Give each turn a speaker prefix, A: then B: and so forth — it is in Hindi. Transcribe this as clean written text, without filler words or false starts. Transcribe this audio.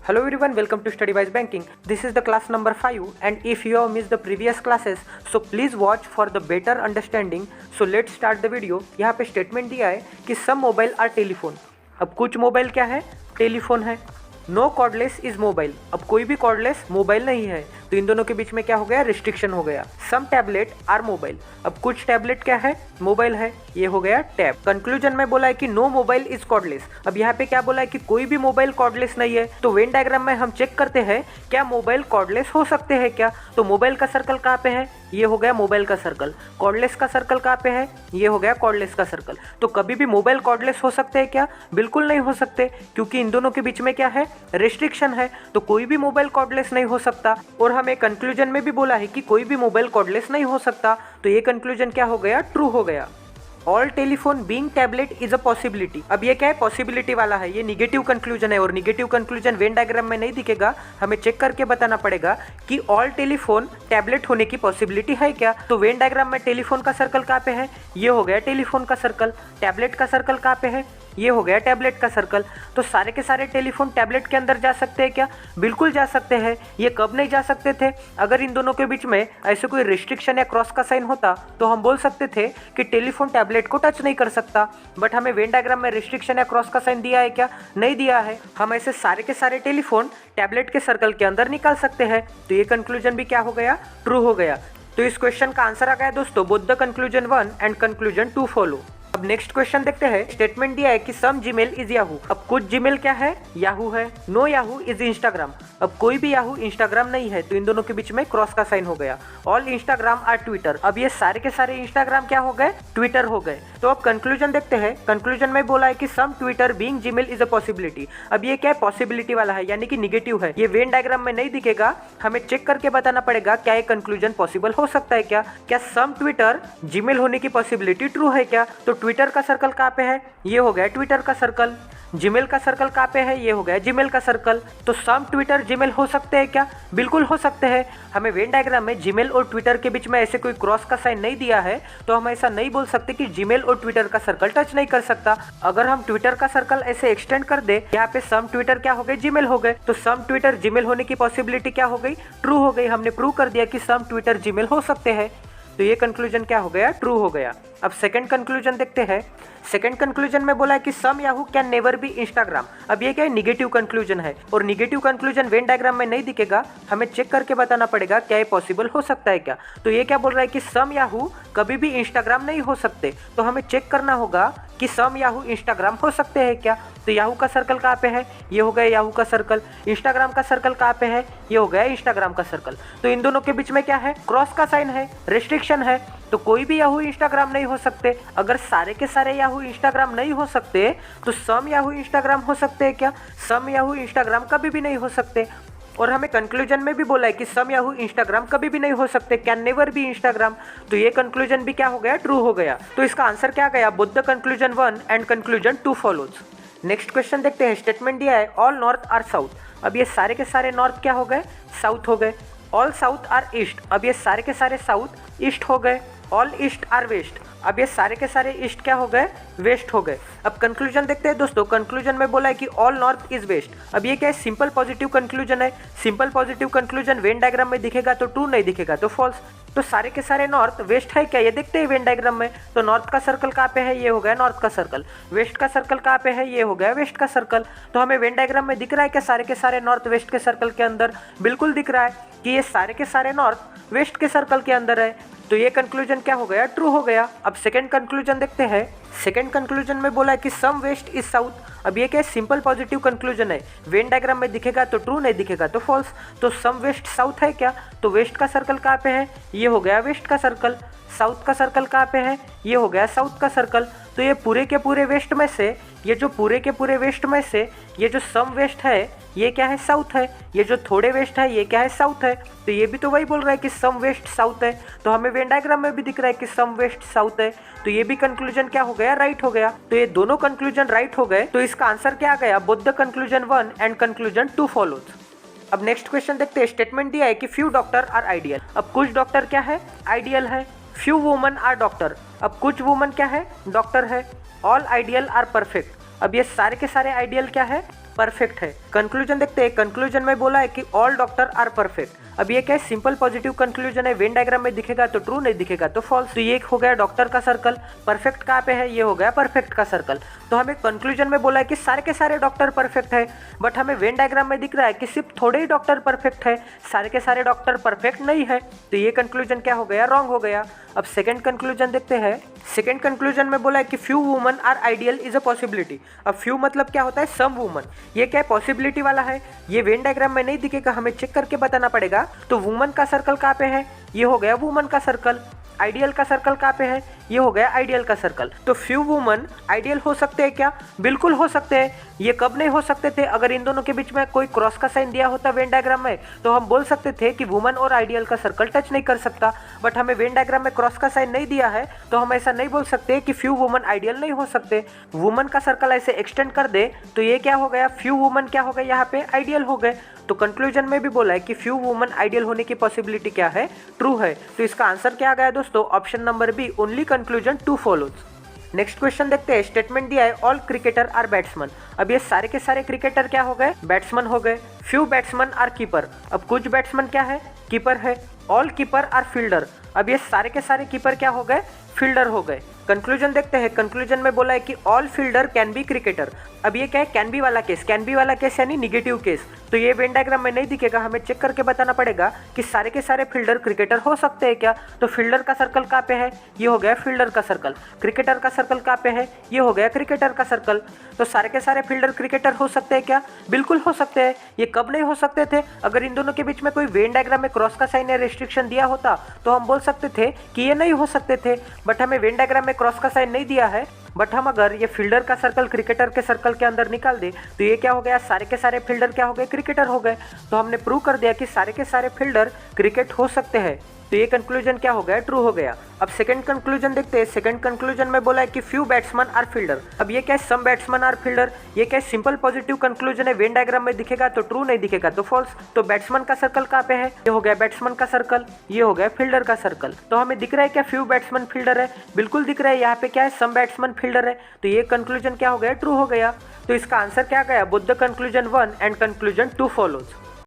A: Hello everyone, welcome to StudyWise Banking. This is the class number 5 and if you have missed the previous classes, so please watch for the better understanding. So let's start the video. यहाँ पे स्टेटमेंट दिया है कि some mobile are telephone. अब कुछ मोबाइल क्या है? टेलीफोन है. No cordless is mobile. अब कोई भी कॉर्डलेस मोबाइल नहीं है, तो इन दोनों के बीच में क्या हो गया? रिस्ट्रिक्शन हो गया. सम टैबलेट आर मोबाइल. अब कुछ टैबलेट क्या है? मोबाइल है. ये हो गया टैब. कंक्लूजन में बोला है कि नो मोबाइल इज कॉर्डलेस. अब यहाँ पे क्या बोला है कि कोई भी मोबाइल कॉर्डलेस नहीं है. तो वेन डायग्राम में हम चेक करते हैं क्या मोबाइल कॉर्डलेस हो सकते हैं क्या. तो मोबाइल का सर्कल कहाँ पे है? ये हो गया मोबाइल का सर्कल. कॉर्डलेस का सर्कल कहाँ पे है? ये हो गया कॉर्डलेस का सर्कल. तो कभी भी मोबाइल कॉर्डलेस हो सकते हैं क्या? बिल्कुल नहीं हो सकते, क्योंकि इन दोनों के बीच में क्या है? रिस्ट्रिक्शन है. तो कोई भी मोबाइल कॉर्डलेस नहीं हो सकता. और हमें कंक्लूजन में भी बोला है कि कोई भी मोबाइल कॉर्डलेस नहीं हो सकता. तो ये कंक्लूजन क्या हो गया? ट्रू हो गया. All telephone being tablet is a possibility. अब ये क्या है? पॉसिबिलिटी वाला है. ये निगेटिव कंक्लूजन है और निगेटिव कंक्लूजन वेन डायग्राम में नहीं दिखेगा. हमें चेक करके बताना पड़ेगा कि ऑल टेलीफोन टैबलेट होने की पॉसिबिलिटी है क्या. तो वेन डायग्राम में टेलीफोन का सर्कल कहाँ पे है? ये हो गया टेलीफोन का सर्कल. टैबलेट का सर्कल कहाँ पे है? ये हो गया टैबलेट का सर्कल. तो सारे के सारे टेलीफोन टैबलेट के अंदर जा सकते हैं क्या? बिल्कुल जा सकते हैं. ये कब नहीं जा सकते थे? अगर इन दोनों के बीच में ऐसे कोई रिस्ट्रिक्शन या क्रॉस का साइन होता तो हम बोल सकते थे कि टेलीफोन टैबलेट को टच नहीं कर सकता. बट हमें वेन डायग्राम में रिस्ट्रिक्शन या क्रॉस का साइन दिया है क्या? नहीं दिया है. हम ऐसे सारे के सारे टेलीफोन टैबलेट के सर्कल के अंदर निकाल सकते हैं. तो ये कंक्लूजन भी क्या हो गया? ट्रू हो गया. तो इस क्वेश्चन का आंसर आ गया दोस्तों, both the conclusion 1 and conclusion 2 follow. अब नेक्स्ट क्वेश्चन देखते हैं. स्टेटमेंट दिया है कि सम जीमेल इज याहू. अब कुछ जीमेल क्या है? याहू है. No Yahoo is Instagram. अब कोई भी याहू इंस्टाग्राम नहीं है, तो इन दोनों के बीच में क्रॉस का साइन हो गया. All Instagram are Twitter. अब ये सारे के सारे इंस्टाग्राम क्या हो गए? ट्विटर हो गए. तो अब कंक्लूजन देखते हैं. कंक्लूजन में बोला है कि some Twitter being Gmail is a possibility. अब ये क्या है? पॉसिबिलिटी वाला है, यानी कि निगेटिव है. ये वेन डायग्राम में नहीं दिखेगा. हमें चेक करके बताना पड़ेगा क्या ये कंक्लूजन पॉसिबल हो सकता है क्या. क्या सम ट्विटर जीमेल होने की पॉसिबिलिटी ट्रू है क्या? तो ट्विटर का सर्कल कहाँ पे है? ये हो गया ट्विटर का सर्कल. जीमेल का सर्कल कहाँ पे है? ये हो गया जीमेल का सर्कल. तो सम ट्विटर जीमेल हो सकते हैं क्या? बिल्कुल हो सकते हैं. हमें वेन डायग्राम में जीमेल और ट्विटर के बीच में ऐसे कोई क्रॉस का साइन नहीं दिया है, तो हम ऐसा नहीं बोल सकते कि जीमेल और ट्विटर का सर्कल टच नहीं कर सकता. अगर हम ट्विटर का सर्कल ऐसे एक्सटेंड कर दे, यहाँ पे सम ट्विटर क्या हो गए? जीमेल हो गए. तो सम ट्विटर जीमेल होने की पॉसिबिलिटी क्या हो गई? ट्रू हो गई. हमने प्रूव कर दिया कि सम ट्विटर जीमेल हो सकते हैं. तो ये कंक्लूजन क्या हो गया? ट्रू हो गया. अब सेकंड कंक्लूजन देखते हैं. सेकंड कंक्लूजन में बोला है कि some Yahoo can never be Instagram. अब ये क्या है? निगेटिव कंक्लूजन है और निगेटिव कंक्लूजन वेन डायग्राम में नहीं दिखेगा. हमें चेक करके बताना पड़ेगा क्या ये पॉसिबल हो सकता है क्या. तो ये क्या बोल रहा है कि सम याहू कभी भी इंस्टाग्राम नहीं हो सकते. तो हमें चेक करना होगा कि सम याहू इंस्टाग्राम हो सकते हैं क्या. तो याहू का सर्कल कहाँ पे है? ये हो गया याहू का सर्कल. इंस्टाग्राम का सर्कल कहाँ पे है? ये हो गया इंस्टाग्राम का सर्कल. तो इन दोनों के बीच में क्या है? क्रॉस का साइन है, रिस्ट्रिक्शन है. तो कोई भी याहू इंस्टाग्राम नहीं हो सकते. अगर सारे के सारे याहू इंस्टाग्राम नहीं हो सकते, तो सम याहू इंस्टाग्राम हो सकते हैं क्या? सम याहू इंस्टाग्राम कभी भी नहीं हो सकते. और हमें कंक्लूजन में भी बोला है कि सम याहू इंस्टाग्राम कभी भी नहीं हो सकते, कैन नेवर बी इंस्टाग्राम. तो ये कंक्लूजन भी क्या हो गया? ट्रू हो गया. तो इसका आंसर क्या गया? Both the conclusion 1 and conclusion 2 follows. Next question देखते हैं. स्टेटमेंट दिया है ऑल नॉर्थ आर साउथ. अब ये सारे के सारे नॉर्थ क्या हो गए? साउथ हो गए. All south are east. अब ये सारे के सारे साउथ ईस्ट हो गए. All east are west. अब ये सारे के सारे ईस्ट क्या हो गए? वेस्ट हो गए. अब कंक्लूजन देखते हैं दोस्तों. कंक्लूजन में बोला है कि ऑल नॉर्थ इज वेस्ट. अब ये क्या है? सिंपल पॉजिटिव कंक्लूजन है. Simple positive conclusion Venn diagram में दिखेगा तो ट्रू, नहीं दिखेगा तो फॉल्स. तो सारे के सारे नॉर्थ वेस्ट है क्या? ये देखते हैं वेन डायग्राम में. तो नॉर्थ का सर्कल कहाँ पे है? ये हो गया नॉर्थ का सर्कल. वेस्ट का सर्कल कहाँ पे है? ये हो गया वेस्ट का सर्कल. तो हमें वेन डायग्राम में दिख रहा है क्या सारे के सारे नॉर्थ वेस्ट के सर्कल के अंदर? बिल्कुल दिख रहा है कि ये सारे के सारे नॉर्थ वेस्ट के सर्कल के अंदर है. तो ये कंक्लूजन क्या हो गया? ट्रू हो गया. अब सेकंड कंक्लूजन देखते हैं. सेकंड कंक्लूजन में बोला है कि सम वेस्ट इज साउथ. अब ये क्या है? सिंपल पॉजिटिव कंक्लूजन है. वेन डायग्राम में दिखेगा तो ट्रू, नहीं दिखेगा तो फॉल्स. तो सम वेस्ट साउथ है क्या? तो वेस्ट का सर्कल कहाँ पे है? ये हो गया वेस्ट का सर्कल. साउथ का सर्कल कहाँ पे है? ये हो गया साउथ का सर्कल. तो ये पूरे के पूरे वेस्ट में से, ये जो पूरे के पूरे वेस्ट में से ये जो सम वेस्ट है ये क्या है? साउथ है. ये जो थोड़े वेस्ट है ये क्या है? साउथ है. तो ये भी तो वही बोल रहा है कि सम वेस्ट साउथ है. तो हमें वेन डायग्राम में भी दिख रहा है कि सम वेस्ट साउथ है. तो ये भी कंक्लूजन क्या हो गया? राइट हो गया. तो ये दोनों कंक्लूजन राइट हो गए. तो इसका आंसर क्या आ गया? Both the conclusion 1 and conclusion 2 follows. अब नेक्स्ट क्वेश्चन देखते हैं. स्टेटमेंट दिया है कि फ्यू डॉक्टर आर आइडियल. अब कुछ डॉक्टर क्या है? आइडियल है. Few women are doctor. अब कुछ वुमन क्या है? डॉक्टर है. All ideal are perfect. अब ये सारे के सारे आइडियल क्या है? परफेक्ट है। कंक्लूजन देखते हैं, कंक्लूजन में बोला है कि ऑल डॉक्टर आर परफेक्ट। अब ये क्या है, सिंपल पॉजिटिव कंक्लूजन है, वेन डायग्राम में दिखेगा तो ट्रू, नहीं दिखेगा तो फॉल्स। तो ये हो गया डॉक्टर का सर्कल। परफेक्ट कहाँ पे है, ये हो गया परफेक्ट का सर्कल। तो हमें कंक्लूजन में बोला है कि सारे के सारे डॉक्टर परफेक्ट है, बट हमें वेन डायग्राम में दिख रहा है कि सिर्फ थोड़े ही डॉक्टर परफेक्ट है, सारे के सारे डॉक्टर परफेक्ट नहीं है। तो ये कंक्लूजन क्या हो गया, रॉन्ग हो गया। अब सेकंड कंक्लूजन देखते हैं। सेकंड कंक्लूजन में बोला है कि few women are ideal is a possibility. अब फ्यू मतलब क्या होता है, सम वुमन। ये क्या है, पॉसिबिलिटी वाला है, ये वेन डायग्राम में नहीं दिखेगा, हमें चेक करके बताना पड़ेगा। तो वुमन का सर्कल कहाँ पे है, ये हो गया वुमन का सर्कल। आइडियल का सर्कल कहाँ पे है, ये हो गया आइडियल का सर्कल। तो फ्यू वुमन आइडियल हो सकते हैं क्या, बिल्कुल हो सकते हैं। ये कब नहीं हो सकते थे, अगर इन दोनों के बीच में कोई क्रॉस का साइन दिया होता वेन डायग्राम में, तो हम बोल सकते थे कि वुमन और आइडियल का सर्कल टच नहीं कर सकता। बट हमें वेन डायग्राम में क्रॉस का साइन नहीं दिया है, तो हम ऐसा नहीं बोल सकते कि फ्यू वुमन आइडियल नहीं हो सकते। वुमन का सर्कल ऐसे एक्सटेंड कर दे तो ये क्या हो गया, फ्यू वुमन क्या हो गए, यहाँ पे आइडियल हो गए। तो कंक्लूजन में भी बोला है कि फ्यू वुमन आइडियल होने की पॉसिबिलिटी क्या है, ट्रू है। तो इसका आंसर क्या आ गया दोस्तों, option number B, only conclusion two follows. Next question देखते हैं। स्टेटमेंट दिया है ऑल क्रिकेटर आर बैट्समैन। अब ये सारे के सारे क्रिकेटर क्या हो गए, बैट्समैन हो गए। Few batsman are keeper. अब कुछ बैट्समैन क्या है, कीपर है। All keeper are fielder. अब ये सारे के सारे कीपर क्या हो गए, फील्डर हो गए। कंक्लूजन देखते हैं। कंक्लूजन में बोला है कि all fielder can be cricketer. अब ये क्या है, कैन बी वाला केस। कैन बी वाला केस यानी निगेटिव केस। तो ये वेन डायग्राम में नहीं दिखेगा, हमें चेक करके बताना पड़ेगा कि सारे के सारे फील्डर क्रिकेटर हो सकते हैं क्या। तो फील्डर का सर्कल कहाँ पे है, ये हो गया फील्डर का सर्कल। क्रिकेटर का सर्कल कहाँ पे है, ये हो गया क्रिकेटर का सर्कल। तो सारे के सारे फील्डर क्रिकेटर हो सकते हैं क्या, बिल्कुल हो सकते हैं। ये कब नहीं हो सकते थे, अगर इन दोनों के बीच में कोई वेन डायग्राम में क्रॉस का साइन या रेस्ट्रिक्शन दिया होता तो हम बोल सकते थे कि ये नहीं हो सकते थे। बट हमें वेन डायग्राम में क्रॉस का साइन नहीं दिया है, बट हम अगर ये फील्डर का सर्कल क्रिकेटर के सर्कल के अंदर निकाल दे तो ये क्या हो गया, सारे के सारे फील्डर क्या हो गए, क्रिकेटर हो गए। तो हमने प्रूव कर दिया कि सारे के सारे फील्डर क्रिकेट हो सकते हैं। तो ये कंक्लूजन क्या हो गया, ट्रू हो गया। अब सेकंड कंक्लूजन देखते हैं। सेकंड कंक्लूजन में बोला है कि फ्यू बैट्समैन आर फील्डर। अब ये क्या है, सम बैट्समैन आर फील्डर। ये क्या है, सिंपल पॉजिटिव कंक्लूजन है, वेन डायग्राम में दिखेगा तो ट्रू, नहीं दिखेगा तो फॉल्स। तो बैट्समैन का सर्कल कहाँ पे है, ये हो गया बैट्समैन का सर्कल, ये हो गया फील्डर का सर्कल। तो हमें दिख रहा है क्या, फ्यू बैट्समैन फील्डर है, बिल्कुल दिख रहा है। यहाँ पे क्या है, सम बैट्समैन फील्डर है। तो ये कंक्लूजन क्या हो गया, ट्रू हो गया। तो इसका आंसर क्या गया, both the conclusion 1 and conclusion 2 follows.